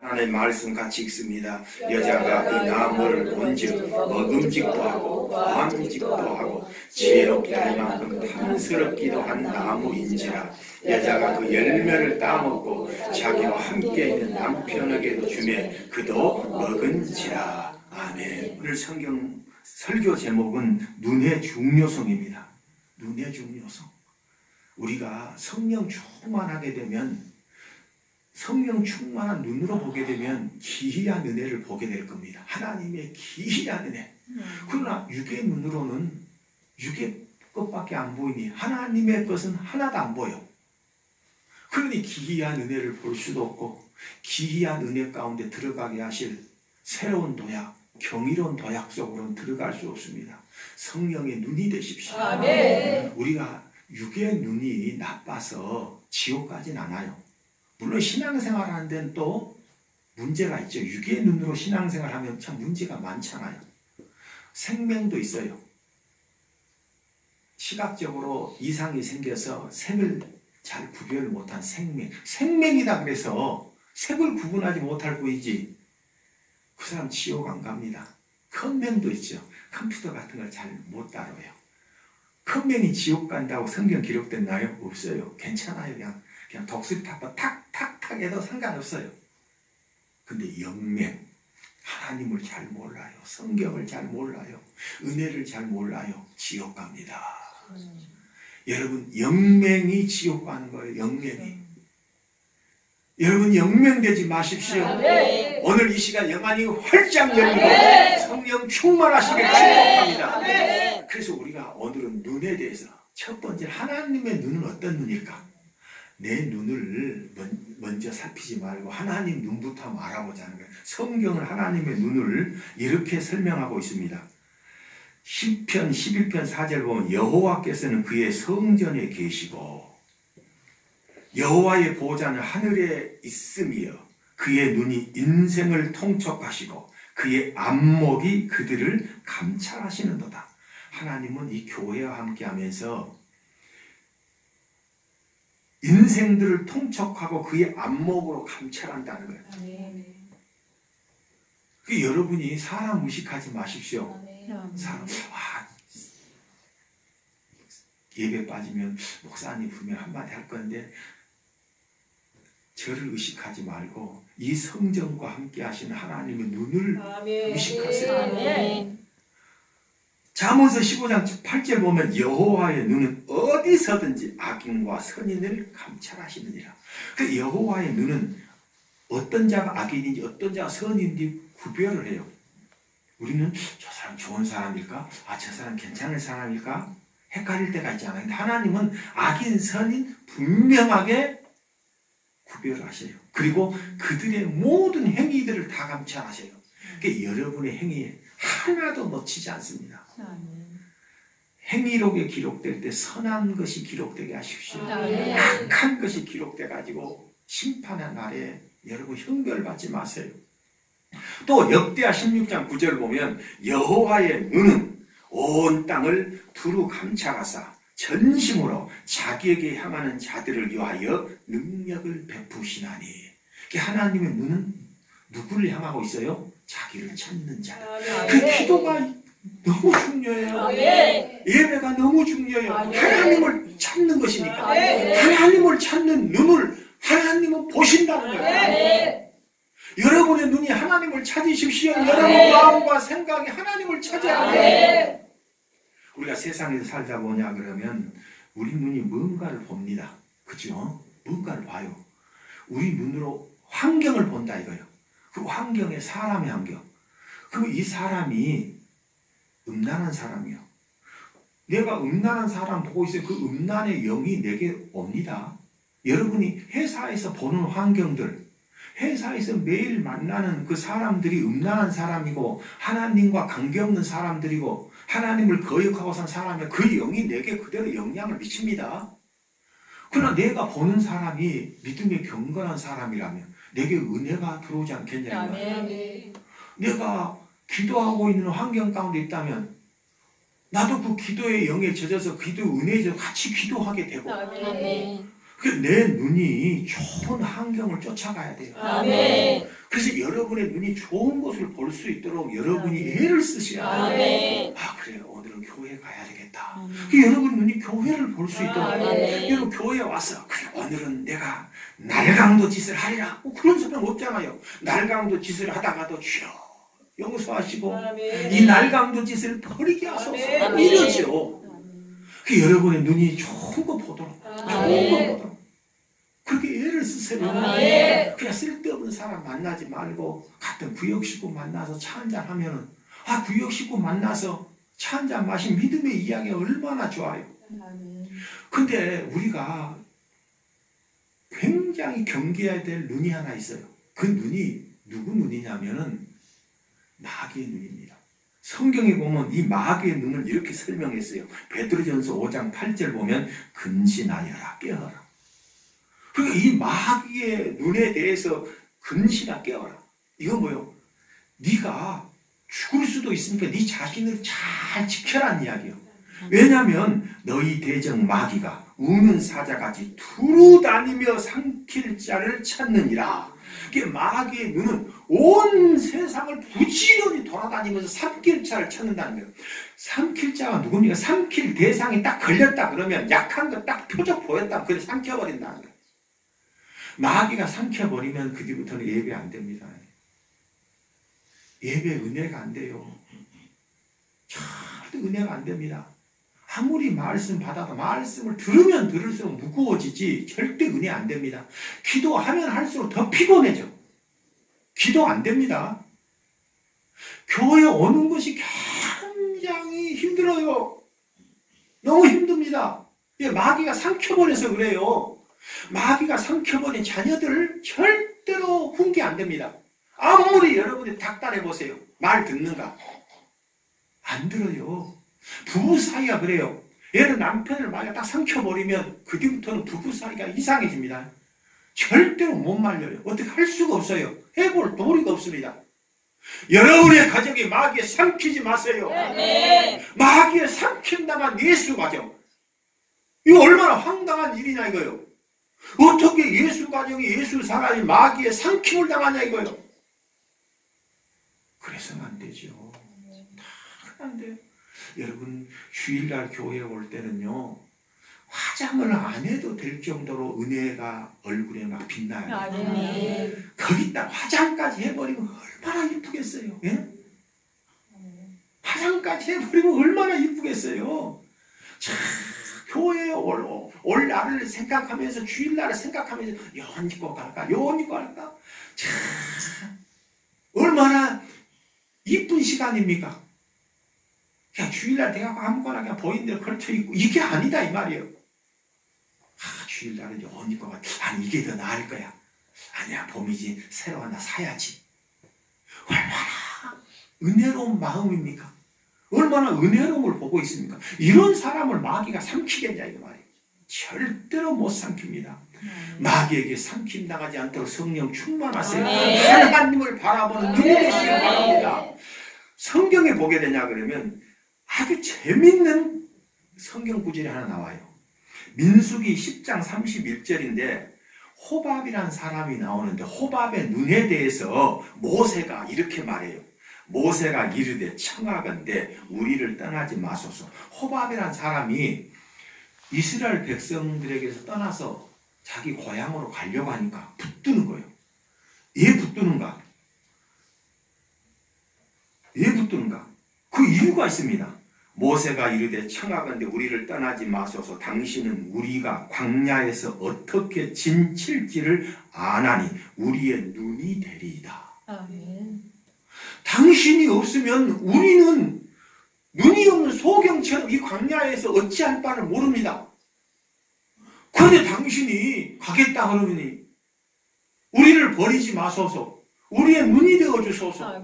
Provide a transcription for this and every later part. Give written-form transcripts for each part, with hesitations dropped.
하나님의 말씀 같이 읽습니다. 여자가 그 나무를 본즉 먹음직도 하고 보암직도 하고 지혜롭게 할 만큼 탐스럽기도 한 나무인지라. 여자가 그 열매를 따먹고 자기와 함께 있는 남편에게도 주매 그도 먹은지라. 아멘. 오늘 성경 설교 제목은 눈의 중요성입니다. 눈의 중요성. 우리가 성령 충만하게 되면, 성령 충만한 눈으로 보게 되면 기이한 은혜를 보게 될 겁니다. 하나님의 기이한 은혜. 그러나 육의 눈으로는 육의 것밖에 안 보이니 하나님의 것은 하나도 안 보여. 그러니 기이한 은혜를 볼 수도 없고 기이한 은혜 가운데 들어가게 하실 새로운 도약, 경이로운 도약 속으로는 들어갈 수 없습니다. 성령의 눈이 되십시오. 아멘. 우리가 육의 눈이 나빠서 지옥 가진 않아요. 물론 신앙생활 하는 데는 또 문제가 있죠. 육의 눈으로 신앙생활 하면 참 문제가 많잖아요. 생명도 있어요. 시각적으로 이상이 생겨서 색을 잘 구별 못한 생명. 생명이다 그래서 색을 구분하지 못할 뿐이지 그 사람 지옥 안 갑니다. 컴맹도 있죠. 컴퓨터 같은 걸 잘 못 다뤄요. 컴맹이 지옥 간다고 성경 기록됐나요? 없어요. 괜찮아요. 그냥 독수리 타고 탁탁탁 해도 상관없어요. 근데 영맹, 하나님을 잘 몰라요. 성경을 잘 몰라요. 은혜를 잘 몰라요. 지옥 갑니다. 여러분, 영맹이 지옥 가는 거예요. 영맹이. 여러분, 영맹되지 마십시오. 오늘 이 시간 영안이 활짝 열리고 성령 충만하시길 축복합니다. 그래서 우리가 오늘은 눈에 대해서 첫 번째, 하나님의 눈은 어떤 눈일까? 내 눈을 먼저 살피지 말고 하나님 눈부터 한번 알아보자는 거예요. 성경은 하나님의 눈을 이렇게 설명하고 있습니다. 시편 11편 4절 보면 여호와께서는 그의 성전에 계시고 여호와의 보좌는 하늘에 있으며 그의 눈이 인생을 통촉하시고 그의 안목이 그들을 감찰하시는도다. 하나님은 이 교회와 함께하면서 인생들을 통촉하고 그의 안목으로 감찰한다는 거예요. 여러분이 사람 의식하지 마십시오. 사람, 예배 빠지면 목사님 분명 한마디 할 건데 저를 의식하지 말고 이 성전과 함께 하시는 하나님의 눈을 의식하세요. 잠언서 15장 8절 보면 여호와의 눈은 어디서든지 악인과 선인을 감찰하시느니라. 그 여호와의 눈은 어떤 자가 악인인지 어떤 자가 선인인지 구별을 해요. 우리는 저 사람 좋은 사람일까? 저 사람 괜찮은 사람일까? 헷갈릴 때가 있잖아요. 근데 하나님은 악인, 선인 분명하게 구별을 하셔요. 그리고 그들의 모든 행위들을 다 감찰하셔요. 그러니까 여러분의 행위에 하나도 놓치지 않습니다. 행위록에 기록될 때 선한 것이 기록되게 하십시오. 악한 것이 기록돼 가지고 심판의 날에 여러분 형벌받지 마세요. 또 역대하 16장 9절 보면 여호와의 눈은 온 땅을 두루 감찰하사 전심으로 자기에게 향하는 자들을 위하여 능력을 베푸시나니. 하나님의 눈은 누구를 향하고 있어요? 자기를 찾는 자. 그 기도가 너무 중요해요. 예배가 너무 중요해요. 하나님을 찾는 것이니까. 하나님을 찾는 눈을 하나님은 보신다는 거예요. 여러분의 눈이 하나님을 찾으십시오. 여러분 마음과 생각이 하나님을 찾아야 돼요. 우리가 세상에서 살다 보냐 그러면 우리 눈이 뭔가를 봅니다. 그죠? 뭔가를 봐요. 우리 눈으로 환경을 본다 이거예요. 그 환경에 사람의 환경. 그럼 이 사람이 음란한 사람이요. 내가 음란한 사람 보고 있어요. 그 음란의 영이 내게 옵니다. 여러분이 회사에서 보는 환경들, 회사에서 매일 만나는 그 사람들이 음란한 사람이고 하나님과 관계없는 사람들이고 하나님을 거역하고 산 사람의 그 영이 내게 그대로 영향을 미칩니다. 그러나 내가 보는 사람이 믿음에 경건한 사람이라면 내게 은혜가 들어오지 않겠냐는 내가 기도하고 있는 환경 가운데 있다면 나도 그 기도의 영에 젖어서 기도의 은혜에 젖어 같이 기도하게 되고 내 눈이 좋은 환경을 쫓아가야 돼요. 아멘. 그래서 여러분의 눈이 좋은 것을 볼 수 있도록 여러분이 애를 쓰셔야 돼요. 그래요. 오늘은 교회 가야 되겠다. 여러분 눈이 교회를 볼 수 있도록 여러분 교회에 와서 그래, 오늘은 내가 날강도 짓을 하리라. 그런 소리는 없잖아요. 날강도 짓을 하다가도 주여 용서하시고 이 날강도 짓을 버리게 하소서. 이러죠. 여러분의 눈이 좋은 거 보도록 좋은 거 보도록 그렇게 애를 쓰세요. 그냥 쓸데없는 사람 만나지 말고 같은 구역 식구 만나서 차 한잔 하면은 구역 식구 만나서 차 한잔 마신 믿음의 이야기가 얼마나 좋아요. 근데 우리가 굉장히 경계해야 될 눈이 하나 있어요. 그 눈이 누구 눈이냐면은 마귀의 눈입니다. 성경에 보면 이 마귀의 눈을 이렇게 설명했어요. 베드로전서 5장 8절 보면 근신하여라 깨어라. 그러니까 이 마귀의 눈에 대해서 근신하 깨어라. 이건 뭐예요? 네가 죽을 수도 있으니까 네 자신을 잘 지켜라는 이야기예요. 왜냐하면 너희 대적 마귀가 우는 사자같이 두루 다니며 삼킬 자를 찾느니라. 마귀의 눈은 온 세상을 부지런히 돌아다니면서 삼킬 자를 찾는다는 거예요. 삼킬 자가 누굽니까? 삼킬 대상이 딱 걸렸다 그러면 약한 거 딱 표적 보였다. 그래 삼켜버린다는 거예요. 마귀가 삼켜버리면 그 뒤부터는 예배 안 됩니다. 예배 은혜가 안 돼요. 절대 은혜가 안 됩니다. 아무리 말씀 받아도 말씀을 들으면 들을수록 무거워지지 절대 은혜 안 됩니다. 기도하면 할수록 더 피곤해져. 기도 안 됩니다. 교회 오는 것이 굉장히 힘들어요. 너무 힘듭니다. 마귀가 삼켜버려서 그래요. 마귀가 삼켜버린 자녀들을 절대로 훈계 안 됩니다. 아무리 여러분이 닥달해 보세요. 말 듣는가? 안 들어요. 부부 사이가 그래요. 얘는 남편을 만약 딱 삼켜버리면 그 뒤부터는 부부 사이가 이상해집니다. 절대로 못 말려요. 어떻게 할 수가 없어요. 해볼 도리가 없습니다. 여러분의 가정이 마귀에 삼키지 마세요. 마귀에 삼킨다만 예수 가정. 이거 얼마나 황당한 일이냐 이거요. 어떻게 예수 가정이 예수 사람이 마귀에 삼킴을 당하냐 이거요. 그래서는 안 되죠. 다 안 돼요. 여러분 주일날 교회에 올 때는요 화장을 안 해도 될 정도로 은혜가 얼굴에 막 빛나요. 거기다 화장까지 해버리면 얼마나 이쁘겠어요. 예? 화장까지 해버리면 얼마나 이쁘겠어요. 참 교회에 올 날을 생각하면서 주일날을 생각하면서 요 입고 갈까 요 입고 갈까 참 얼마나 이쁜 시간입니까? 그냥 주일날 내가 아무거나 그냥 보이는 대로 걸쳐 입고 이게 아니다 이 말이에요. 주일날은 요 입고 가 아니 이게 더 나을 거야. 아니야 봄이지 새로 하나 사야지. 얼마나 은혜로운 마음입니까? 얼마나 은혜로움을 보고 있습니까? 이런 사람을 마귀가 삼키겠냐 이거 말이에요. 절대로 못 삼킵니다. 마귀에게 삼킴당하지 않도록 성령 충만하세요. 하나님을 바라보는 눈이 되시기 바랍니다. 성경에 보게 되냐 그러면 아주 재밌는 성경 구절이 하나 나와요. 민수기 10장 31절인데 호밥이라는 사람이 나오는데 호밥의 눈에 대해서 모세가 이렇게 말해요. 모세가 이르되 청하건대 우리를 떠나지 마소서. 호밥이라는 사람이 이스라엘 백성들에게서 떠나서 자기 고향으로 가려고 하니까 붙드는 거예요. 왜 붙드는가? 왜 붙드는가? 그 이유가 있습니다. 모세가 이르되 청하건대 우리를 떠나지 마소서. 당신은 우리가 광야에서 어떻게 진칠지를 아나니 우리의 눈이 되리이다. 당신이 없으면 우리는 눈이 없는 소경처럼 이 광야에서 어찌할 바를 모릅니다. 그런데 당신이 가겠다 그러니 우리를 버리지 마소서. 우리의 눈이 되어주소서.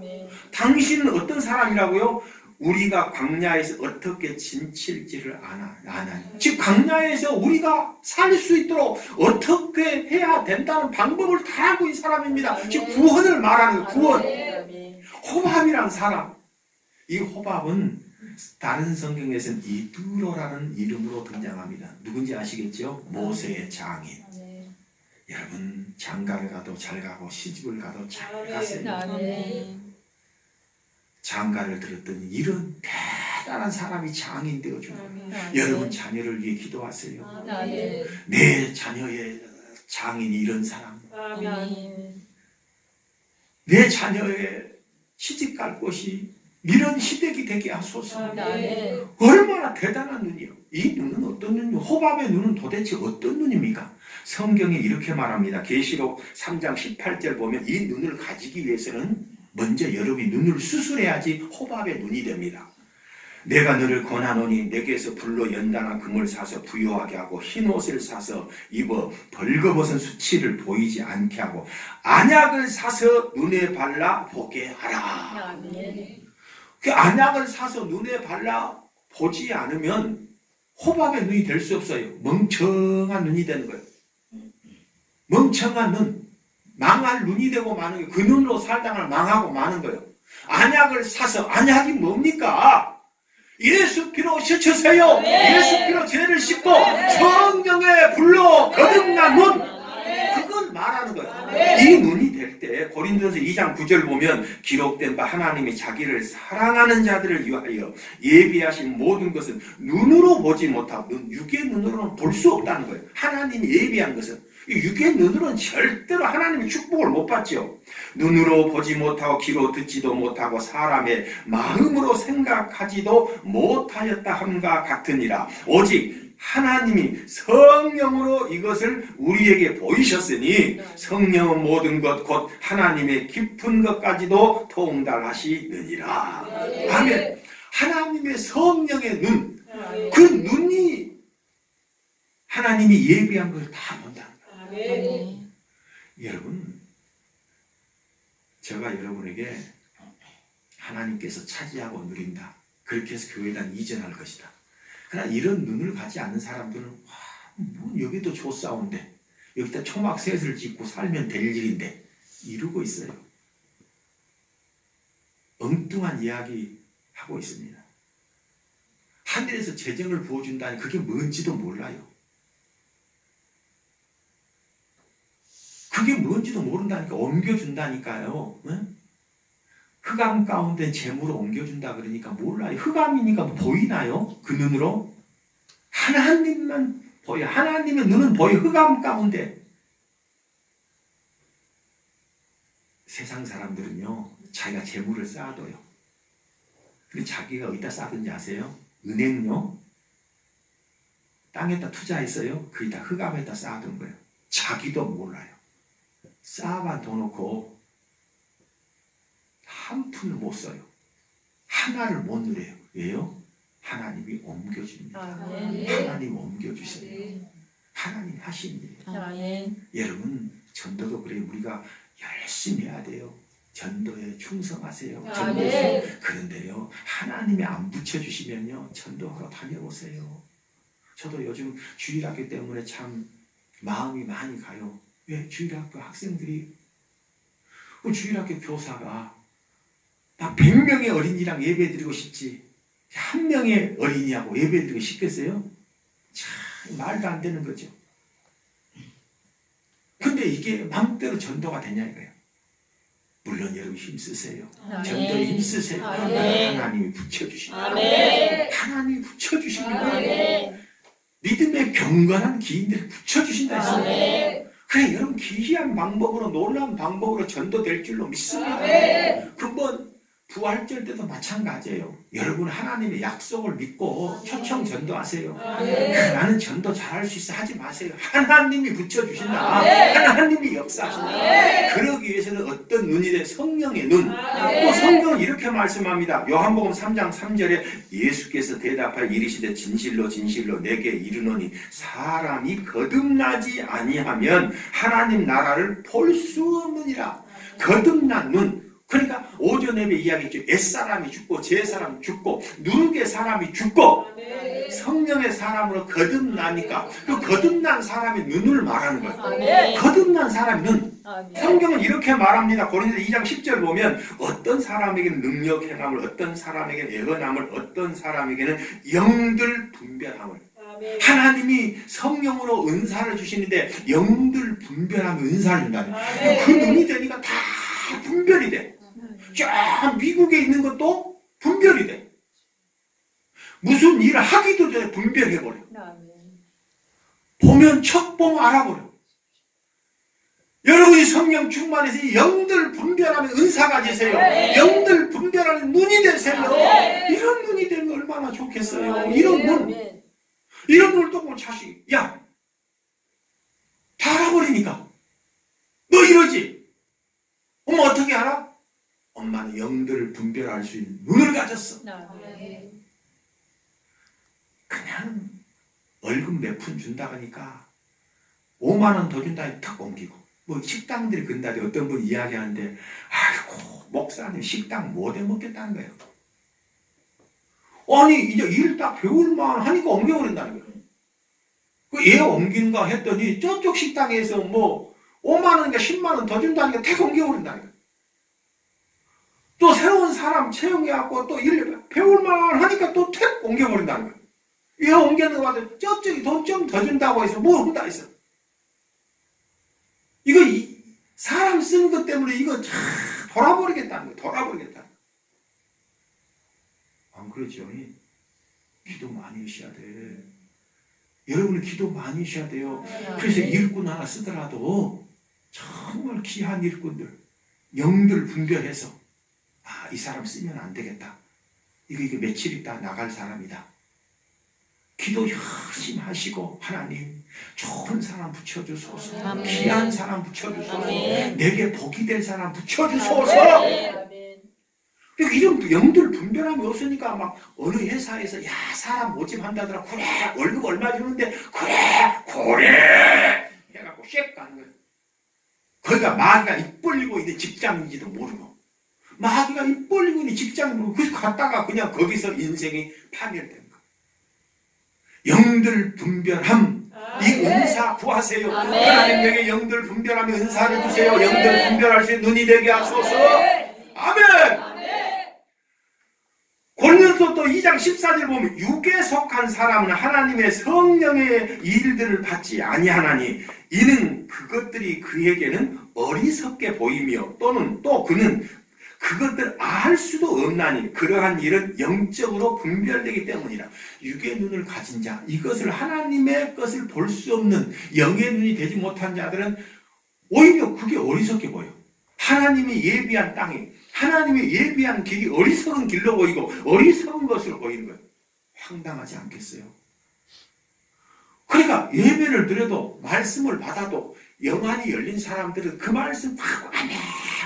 당신은 어떤 사람이라고요? 우리가 광야에서 어떻게 진칠지를 아나니. 즉 광야에서 우리가 살 수 있도록 어떻게 해야 된다는 방법을 다 알고 있는 사람입니다. 즉 구원을 말하는 거예요. 구원. 호밥이란 사람. 이 호밥은 다른 성경에서는 이두로라는 이름으로 등장합니다. 누군지 아시겠죠? 모세의 장인. 여러분 장가를 가도 잘 가고 시집을 가도 잘 가세요. 아멘. 장가를 들었더니 이런 대단한 사람이 장인 되어주는 아멘. 여러분 자녀를 위해 기도하세요. 아멘. 내 자녀의 장인이 이런 사람, 아멘. 내 자녀의 시집갈 곳이 이런 시댁이 되게 하소서. 아멘. 얼마나 대단한 눈이요. 이 눈은 어떤 눈이요? 호밥의 눈은 도대체 어떤 눈입니까? 성경이 이렇게 말합니다. 계시록 3장 18절 보면 이 눈을 가지기 위해서는 먼저 여러분이 눈을 수술해야지 호밥의 눈이 됩니다. 내가 너를 권하노니 내게서 불로 연단한 금을 사서 부요하게 하고 흰 옷을 사서 입어 벌거벗은 수치를 보이지 않게 하고 안약을 사서 눈에 발라 보게 하라. 아멘. 그 안약을 사서 눈에 발라 보지 않으면 호밥의 눈이 될 수 없어요. 멍청한 눈이 되는 거예요. 멍청한 눈, 망할 눈이 되고 마는 거예요. 그 눈으로 살다가 망하고 마는 거예요. 안약을 사서, 안약이 뭡니까? 예수 피로 씻으세요. 예수 피로 죄를 씻고 성령의 불로 거듭난 눈, 그걸 말하는 거예요. 이 눈이 될 때 고린도서 2장 9절 보면 기록된 바 하나님이 자기를 사랑하는 자들을 위하여 예비하신 모든 것은 눈으로 보지 못하고 육의 눈으로는 볼 수 없다는 거예요. 하나님이 예비한 것은 육의 눈으로는 절대로 하나님의 축복을 못 받죠. 눈으로 보지 못하고 귀로 듣지도 못하고 사람의 마음으로 생각하지도 못하였다 함과 같으니라. 오직 하나님이 성령으로 이것을 우리에게 보이셨으니 성령은 모든 것 곧 하나님의 깊은 것까지도 통달하시느니라. 아멘. 하나님의 성령의 눈, 그 눈이 하나님이 예비한 걸 다 본다는 거예요. 아멘. 여러분, 제가 여러분에게 하나님께서 차지하고 누린다, 그렇게 해서 교회단 이전할 것이다. 그러나 이런 눈을 가지 않는 사람들은 뭐 여기도 조싸운데 여기다 초막셋을 짓고 살면 될 일인데 이러고 있어요. 엉뚱한 이야기 하고 있습니다. 하늘에서 재정을 부어준다니 그게 뭔지도 몰라요. 그게 뭔지도 모른다니까. 옮겨준다니까요. 응? 흑암 가운데 재물을 옮겨준다 그러니까 몰라요. 흑암이니까 보이나요? 그 눈으로? 하나님만 보여. 하나님의 눈은 보여. 흑암 가운데. 세상 사람들은요, 자기가 재물을 쌓아둬요. 근데 자기가 어디다 쌓든지 아세요? 은행요? 땅에다 투자했어요? 거기다 흑암에다 쌓아둔 거예요. 자기도 몰라요. 쌓아만 둬놓고 한 푼을 못 써요. 하나를 못 누려요. 왜요? 하나님이 옮겨줍니다. 아멘. 하나님 옮겨주세요. 하나님 하신 일이에요. 아멘. 여러분, 전도도 그래요. 우리가 열심히 해야 돼요. 전도에 충성하세요. 아멘. 전도에. 그런데요, 하나님이 안 붙여주시면요, 전도하러 다녀오세요. 저도 요즘 주일학교 때문에 참 마음이 많이 가요. 왜? 주일학교 학생들이, 그 주일학교 교사가 나 100명의 어린이랑 예배드리고 싶지 한 명의 어린이하고 예배드리고 싶겠어요? 참 말도 안 되는 거죠. 근데 이게 마음대로 전도가 되냐 이거예요. 물론 여러분 힘쓰세요. 전도에 힘쓰세요. 하나님이 붙여주십니다. 하나님이 붙여주십니다. 믿음의 경건한 기인들을 붙여주신다 했어요. 그래, 여러분 기이한 방법으로, 놀라운 방법으로 전도될 줄로 믿습니다. 그건 부활절 때도 마찬가지예요. 여러분 하나님의 약속을 믿고 초청 전도하세요. 나는 전도 잘할 수 있어 하지 마세요. 하나님이 붙여주신다. 하나님이 역사하신다. 그러기 위해서는 어떤 눈이 돼? 성령의 눈. 또 성경은 이렇게 말씀합니다. 요한복음 3장 3절에 예수께서 대답하여 이르시되 진실로 진실로 내게 이르노니 사람이 거듭나지 아니하면 하나님 나라를 볼 수 없느니라. 거듭난 눈. 그러니까 오전 예배 이야기했죠. 옛사람이 죽고 제사람 죽고 누룩의 사람이 죽고 성령의 사람으로 거듭나니까 그 거듭난 사람의 눈을 말하는 거예요. 거듭난 사람의 눈. 성경은 이렇게 말합니다. 고린도서 2장 10절 보면 어떤 사람에게는 능력 행함을, 어떤 사람에게는 애건함을, 어떤 사람에게는 영들 분별함을. 하나님이 성령으로 은사를 주시는데 영들 분별하면 은사를 준다네. 그 눈이 되니까 다 분별이 돼. 쫙 미국에 있는 것도 분별이 돼. 무슨 일을 하기도 전에 분별해버려. 보면 척 보면 알아버려. 여러분이 성령 충만해서 이 영들 분별하면 은사 가지세요. 영들 분별하는 눈이 되세요. 이런 눈이 되면 얼마나 좋겠어요. 이런 눈. 이런 눈을 또 보면 자식이 야, 다 알아버리니까 너 이러지. 엄마 어떻게 알아? 엄마는 영들을 분별할 수 있는 눈을 가졌어. 그냥 월급 몇 푼 준다 하니까 5만 원 더 준다 하니 탁 옮기고 뭐 식당들이 근다리 어떤 분 이야기하는데 아이고 목사님 식당 못 해먹겠다는 거예요. 아니 이제 일 딱 배울만 하니까 옮겨버린다는 거예요. 그 얘 옮긴가 했더니 저쪽 식당에서 뭐 5만 원인가 10만 원 더 준다니까 탁 옮겨버린다는 거예요. 또 새로운 사람 채용해갖고 또 일 배울만 하니까 또 탁 옮겨버린다는 거예요. 얘 옮겼는 거 같아. 저쪽이 돈 좀 더 준다고 해서 뭐 한다 했어. 이거 사람 쓰는 것 때문에 이거 돌아버리겠다는 거예요. 돌아버리겠다는 거예요. 안 그러죠? 기도 많이 하셔야 돼. 여러분은 기도 많이 하셔야 돼요. 그래서 일꾼 하나 쓰더라도 정말 귀한 일꾼들, 영들 분별해서 이 사람 쓰면 안 되겠다. 이거 며칠 있다 나갈 사람이다. 기도 열심히 하시고 하나님 좋은 사람 붙여주소서. 아멘. 귀한 사람 붙여주소서. 아멘. 내게 복이 될 사람 붙여주소서. 이런 영들 분별함이 없으니까 막 어느 회사에서 야 사람 모집한다더라. 그래 월급 얼마 주는데 그래 해갖고 쉐ක් 가는 거예요. 거기가 마귀가 입 벌리고 있는 직장인지도 모르고 마귀가 입 벌리고 있는 직장인 모르고 그래서 갔다가 그냥 거기서 인생이 파멸된 거예요. 영들 분별함 이 은사 구하세요. 하나님에게 영들 분별하며 은사를 주세요. 영들 분별할 수 있는 눈이 되게 하소서. 아멘. 고린도서 또 2장 14절 보면 육에 속한 사람은 하나님의 성령의 일들을 받지 아니하나니 이는 그것들이 그에게는 어리석게 보이며 또는 또 그는 그것들 알 수도 없나니 그러한 일은 영적으로 분별되기 때문이라. 육의 눈을 가진 자, 이것을 하나님의 것을 볼 수 없는 영의 눈이 되지 못한 자들은 오히려 그게 어리석게 보여. 하나님이 예비한 땅이, 하나님이 예비한 길이 어리석은 길로 보이고 어리석은 것으로 보이는 거예요. 황당하지 않겠어요? 그러니까 예배를 드려도 말씀을 받아도 영안이 열린 사람들은 그 말씀 하고 아멘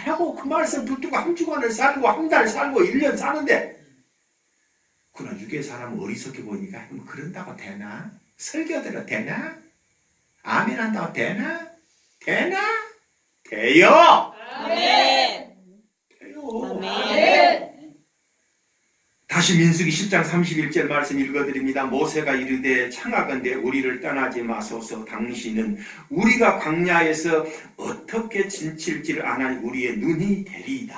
하고 그 말씀 붙들고 한 주간을 살고 한 달 살고 1년 사는데 그러나 육의 사람은 어리석게 보이니까 뭐 그런다고 되나? 설교대로 되나? 아멘 한다고 되나? 되나? 돼요! 아멘. 돼요! 아멘. 다시 민수기 10장 31절 말씀 읽어드립니다. 모세가 이르되 청하건대 우리를 떠나지 마소서. 당신은 우리가 광야에서 어떻게 지칠지를 아나니 우리의 눈이 되리이다.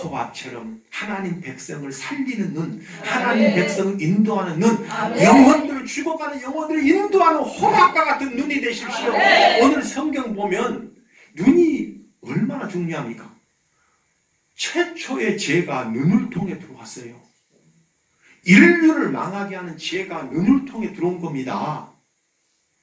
호밥처럼 하나님 백성을 살리는 눈, 하나님 백성을 인도하는 눈, 영혼들을 죽어가는 영혼들을 인도하는 호밥과 같은 눈이 되십시오. 오늘 성경 보면 눈이 얼마나 중요합니까? 최초의 죄가 눈을 통해 들어왔어요. 인류를 망하게 하는 죄가 눈을 통해 들어온 겁니다.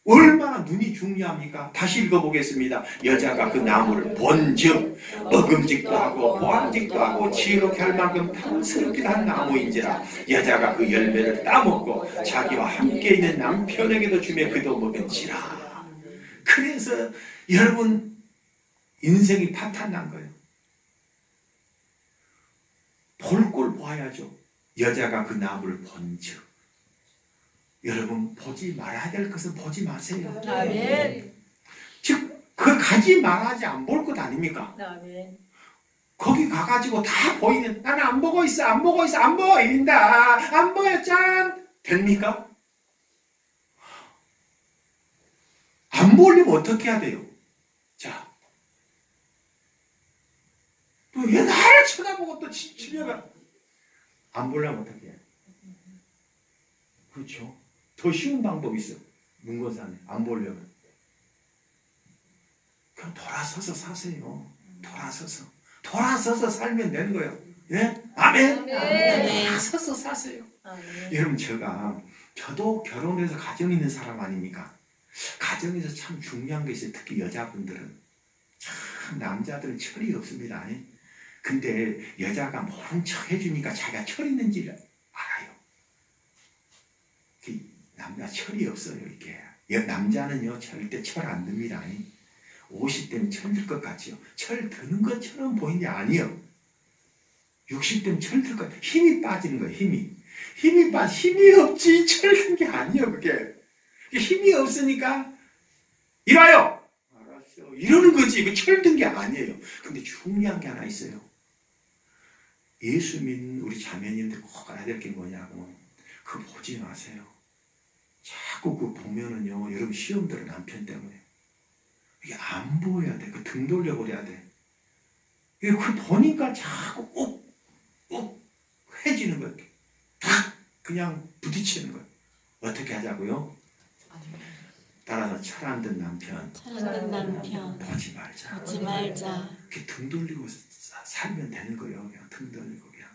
얼마나 눈이 중요합니까? 다시 읽어보겠습니다. 여자가 그 나무를 본즉 먹음직도 하고 보암직도 하고 지혜롭게 할 만큼 탐스럽기도 한 나무인지라. 여자가 그 열매를 따먹고 자기와 함께 있는 남편에게도 주며 그도 먹은지라. 그래서 여러분 인생이 파탄난 거예요. 볼 걸 봐야죠. 여자가 그 나무를 본즉. 여러분 보지 말아야 될 것은 보지 마세요. 아멘. 즉 그 가지 말아야지 안 볼 것 아닙니까? 아멘. 거기 가가지고 다 보이는 나는 안 보고 있어 안 보고 있어 안 보인다 안 보여 짠 됩니까? 안 보려면 어떻게 해야 돼요? 자, 또 왜 나를 쳐다보고 또 집에 가? 안 보려면 어떻게 해? 그렇죠. 더 쉬운 방법이 있어. 문건산에 안 보려면 그냥 돌아서서 사세요. 돌아서서 살면 되는 거예요. 예? 아멘. 돌아서서 사세요. 여러분, 저도 결혼해서 가정 있는 사람 아닙니까? 가정에서 참 중요한 게 있어요. 특히 여자분들은 참 남자들은 철이 없습니다. 근데 여자가 모른 척 해주니까 자기가 철 있는지를 알아요. 남자 철이 없어요. 이게 남자는요 절대 철 안 듭니다. 50대면 철 들 것 같지요. 철 드는 것처럼 보이는 게 아니에요. 60대면 철 들 것 같아요. 힘이 빠지는 거예요. 힘이 없지 철 든 게 아니에요. 그게 힘이 없으니까 이봐요. 알았어. 이러는 거지. 철 든 게 아니에요. 근데 중요한 게 하나 있어요. 예수 믿는 우리 자매님들 꼭 알아야 될 게 뭐냐고. 그거 보지 마세요. 자꾸 그거 보면은요, 여러분 시험 들어 남편 때문에. 이게 안 보여야 돼. 그 등 돌려버려야 돼. 이게 그걸 보니까 자꾸 욱 해지는 거예요. 탁! 그냥 부딪히는 거예요. 어떻게 하자고요? 따라서 철 안 든 남편. 보지 말자. 이렇게 등 돌리고 살면 되는 거예요. 그냥 등 돌리고 그냥.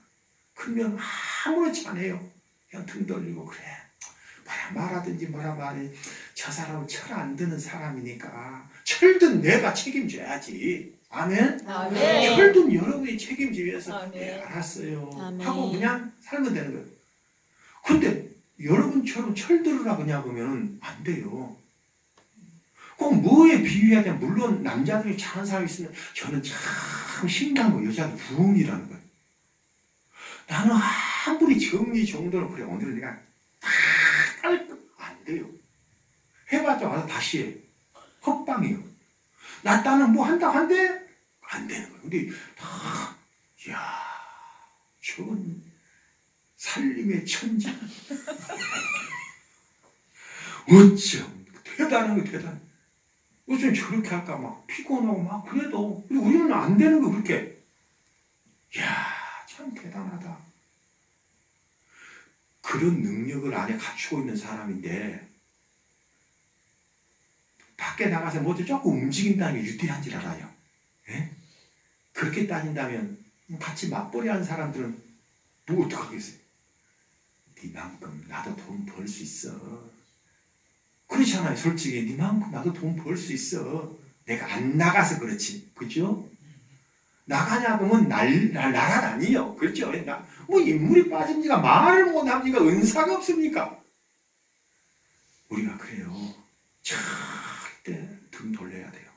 크면 아무렇지 않아요. 그냥 등 돌리고 그래. 말하든지 뭐라 말해. 저 사람은 철 안 드는 사람이니까 철든 내가 책임져야지. 아멘? 철든 여러분이 책임지면서 네, 알았어요. 하고 그냥 살면 되는 거예요. 근데 여러분처럼 철 들으라 그냥 그러면 안 돼요. 꼭 뭐에 비유해야 되냐. 물론 남자들이 잘하는 사람이 있으면 저는 참 신기한 거 여자들 부흥이라는 거예요. 나는 아무리 정리 정도는 그래. 오늘 내가 안 돼요. 해봤자 와서 다시 해. 헛방이요. 나 따는 뭐 한다 한대? 안 되는 거예요. 근데 이야, 저건 살림의 천지. 어쩜 대단한 거 대단. 어쩜 저렇게 할까 막 피곤하고 막 그래도 우리는 안 되는 거 그렇게. 이야, 참 대단하다. 그런 능력을 안에 갖추고 있는 사람인데 밖에 나가서 뭐든 조금 움직인다는 게 유대한 줄 알아요. 예? 그렇게 따진다면 같이 맞벌이 하는 사람들은 뭐 어떡하겠어요? 니만큼 나도 돈 벌 수 있어. 그렇잖아요. 솔직히 니만큼 나도 돈 벌 수 있어. 내가 안 나가서 그렇지. 그죠? 나가냐 그러면 나란 아니에요. 그렇죠? 뭐 인물이 빠진 지가 말을 못하면 니가 은사가 없습니까? 우리가 그래요. 절대 등 돌려야 돼요.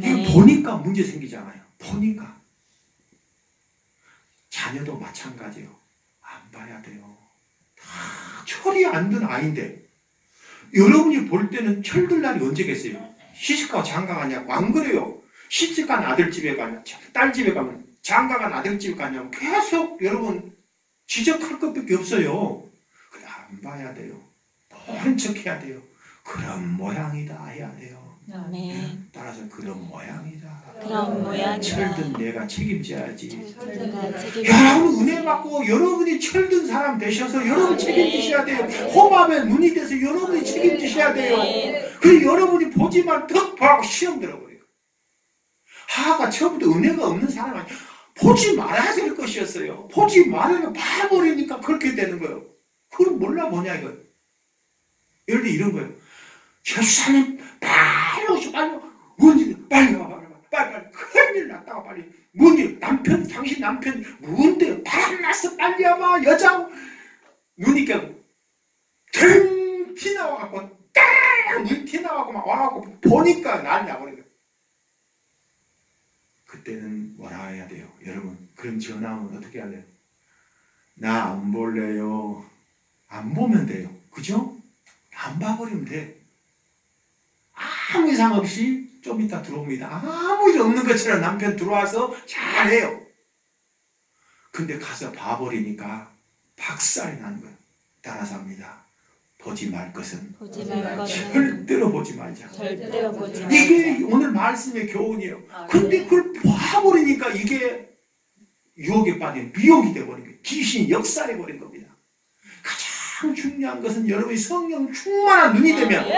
이거 보니까 문제 생기잖아요. 보니까. 자녀도 마찬가지예요. 안 봐야 돼요. 다 철이 안 든 아이인데 여러분이 볼 때는 철들 날이 언제겠어요? 시집가고 장가가냐고 안 그래요. 시집간 아들 집에 가냐, 딸 집에 가면 장가간 아들 집에 가냐고 계속 여러분 지적할 것밖에 없어요. 그래 안 봐야 돼요. 모른 척 해야 돼요. 그런 모양이다 해야 돼요. 따라서 그런 모양이다. 철든 내가 책임져야지. 여러분 은혜 받고 여러분이 철든 사람 되셔서 여러분 책임지셔야 돼요. 홈하면 눈이 돼서 여러분이 책임지셔야 돼요. 그리고 여러분이 보지만 덕 보라고 시험 들어버려요. 하하가 처음부터 은혜가 없는 사람 아니에요. 보지 말아야 될 것이었어요. 보지 말으면 봐버리니까 그렇게 되는 거예요. 그걸 몰라 뭐냐 이거. 예를 들어 이런 거예요. 제수사님 빨리 오시오. 빨리 와. 빨리 큰일 났다가 빨리 뭔일 남편 당신 남편 뭔데 바람났어 빨리 와봐. 여자 누니까 등 튀나와갖고 딱 눈 튀나와갖고 막 와갖고 보니까 난리 나버리네. 그때는 뭐라 해야 돼요? 여러분 그런 전화는 어떻게 해야 돼요? 나 안 볼래요. 안 보면 돼요. 그죠? 안 봐버리면 돼. 아무 이상 없이 좀 이따 들어옵니다. 아무 일 없는 것처럼 남편 들어와서 잘해요. 근데 가서 봐버리니까 박살이 나는 거예요. 따라서 합니다. 보지 말 것은 절대로 보지 말자. 이게 오늘 말씀의 교훈이에요. 근데 그걸 봐버리니까 이게 유혹에 빠진 미혹이 돼버린 거예요. 귀신이 역사해버린 겁니다. 가장 중요한 것은 여러분이 성령 충만한 눈이 되면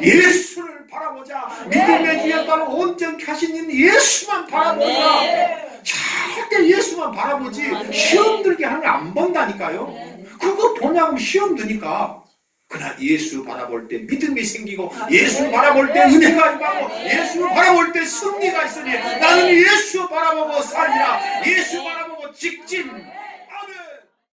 예수를 바라보자. 믿음의 주에 따라 온전케 하신 님 예수만 바라보자. 절대 예수만 바라보지 시험 들게 하면 안 본다니까요. 그거 보냐고 시험 드니까. 그러나 예수 바라볼 때 믿음이 생기고 예수 바라볼 때 은혜가 임하고 예수 바라볼 때 승리가 있으니 나는 예수 바라보고 살리라. 예수 바라보고 직진